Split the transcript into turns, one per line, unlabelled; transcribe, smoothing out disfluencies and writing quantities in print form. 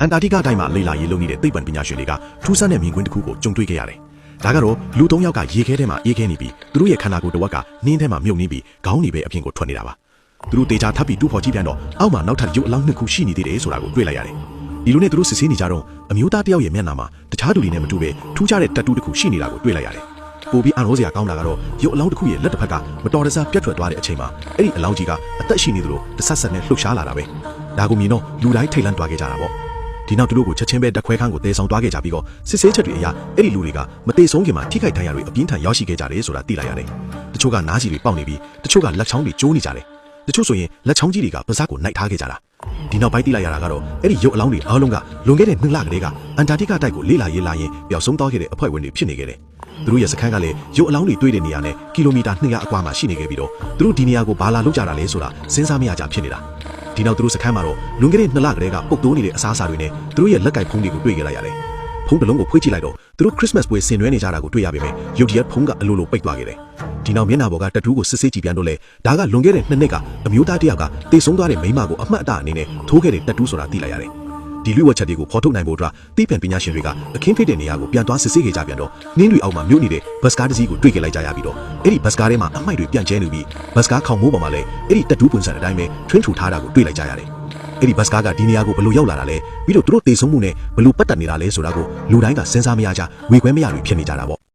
အန်တာတိကတိုင်းမှာလေလာရေးလုပ်နေတဲ့သိပ္ပံပညာရှင်တွေကထူးဆန်းတဲ့မြင်ကွင်းတစ်ခုကိုကြုံတွေ့ခဲ့ရတယ်။ဒါကတော့လူ၃ယောက်ကရေခဲထဲမှာအေးခဲနေပြီးသူတို့ရဲ့ခန္ဓာကိုယ်တစ်ဝက်ကနှင်းထဲမှာမြုပ်နေပြီးခေါင်းတွေပဲအပြင်ကိုထွက်နေတာပါ။သူတို့တေချာထပ်ပြီးတူးဖော်ကြည့်ပြန်တော့အောက်မှာနောက်ထပ်ရုပ်အလောင်းနှစ်ခုရှိနေသေးတယ်ဆိုတာကိုတွေ့လိုက်ရတယ်။ဒီလိုနဲ့သူတို့စစ်ဆေးနေကြတော့အမျိုးသားတစ်ယောက်ရဲ့မျက်နှာမှာတခြားသူတွေနဲ့မတူပဲထူးခြားတဲ့တက်တူးတစ်ခုရှိနေတာကိုတွေ့လိုက်ရတယ်။ပိုပြီးအံ့ဩစရာကောင်းတာကတော့ရုပ်အလောင်းတစ်ခုရဲ့လက်တစ်ဖက်ကမတော်တဆပြတ်ထွက်သွားတဲ့အချိန်မှာအဲ့ဒီအလောင်းကြီးကအသက်ရှိနေသလိုတစ်ဆက်ဆက်နဲ့လှုပ်ရှားလာတာပဲ။ဒါကိုမြင်တော့လူတိုင်းထိတ်လန့်သွားခဲ့ကြတာပေါ့။ဒီနောက်သူတို့ကိုချက်ချင်းပဲတက်ခွဲခန်းကိုတဲဆောင်သွားခဲ့ကြပြီးတော့စစ်ဆေးချက်တွေအရအဲ့ဒီလူတွေကမတေဆုံးခင်မှာထိခိုက်ဒဏ်ရာတွေအပြင်းထန်ရောက်ရှိခဲ့ကြတယ်ဆိုတာသိလိုက်ရတယ်။တချို့ကနားစီတွေပေါက်နေပြီးတချို့ကလက်ချောင်းတွေကျိုးနေကြတယ်။တချို့ဆိုရင်လက်ချောင်းကြီးတွေကပါးစပ်ကိုနှိုက်ထားခဲ့ကြတာ။ဒီနောက်ပိုင်းသိလိုက်ရတာကတော့အဲ့ဒီရုပ်အလောင်းတွေအားလုံးကလွန်ခဲ့တဲ့2လကလေးကအန်တာတိကတိုက်ကိုလေ့လာရေးလာရင်ပျောက်ဆုံးသွားခဲ့တဲ့အဖွဲ့ဝင်တွေဖြစ်နေခဲ့တယ်။သူတို့ရဲ့စခန်းကလည်းရုပ်အလောင်းတွေတွေ့တဲ့နေရာနဲ့ကီလိုမီတာ200အကွာမှာရှိနေခဲ့ပြီးတော့သူတို့ဒီနေရာကိုဘာလာလုပ်ကြတာလဲဆိုတာစဉ်းစားမရကြဖြစ်နေတာ။ဒီနောက်သူတို့စခန်းမှာတော့လွန်ခဲ့တဲ့2လကလေးကပုတ်တိုးနေတဲ့အစားအစာတွေနဲ့သူတို့ရဲ့လက်ကိုက်ဖုံးတွေကိုတွေ့ခဲ့လိုက်ရတယ်။ဖုံးတစ်လုံးကိုဖွေးကြည့်လိုက်တော့သူတို့ခရစ်မတ်ပွဲဆင်နွှဲနေကြတာကိုတွေ့ရပေမဲ့ရုတ်တရက်ဖုံးကအလိုလိုပိတ်သွားခဲ့တယ်။ဒီနောက်မျက်နှာပေါ်ကတတူးကိုစစ်ဆေးကြည့်ပြန်တော့လေဒါကလွန်ခဲ့တဲ့2နှစ်ကအမျိုးသားတစ်ယောက်ကတေဆုံးသွားတဲ့မိန်းမကိုအမှတ်အတအနေနဲ့ထိုးခဲ့တဲ့တတူးဆိုတာသိလိုက်ရတယ်။ဒီလူဝက်ချက်တွေကိုဖော်ထုတ်နိုင်ဖို့အတွက်သိပ္ပံပညာရှင်တွေကအခင်းဖြစ်တဲ့နေရာကိုပြန်သွားစစ်ဆေးခဲ့ကြပြန်တော့နှင်းတွေအောက်မှာမြုပ်နေတဲ့ဘတ်စကားတစ်စီးကိုတွေ့ခဲ့လိုက်ကြရပြီးတော့အဲ့ဒီဘတ်စကားထဲမှာအမိုက်တွေပြန့်ကျဲနေပြီးဘတ်စကားခေါင်းမိုးပေါ်မှာလည်းအဲ့ဒီတတူးပုံစံအတိုင်းပဲထွင်းထူထားတာကိုတွေ့လိုက်ကြရတယ်။အဲ့ဒီဘတ်စကားကဒီနေရာကိုဘယ်လိုရောက်လာတာလဲပြီးတော့သူတို့တေဆုံးမှုနဲ့ဘယ်လိုပတ်သက်နေတာလဲဆိုတာကိုလူတိုင်းကစဉ်းစားမရကြဝေခွဲမရတွေဖြစ်နေကြတာပေါ့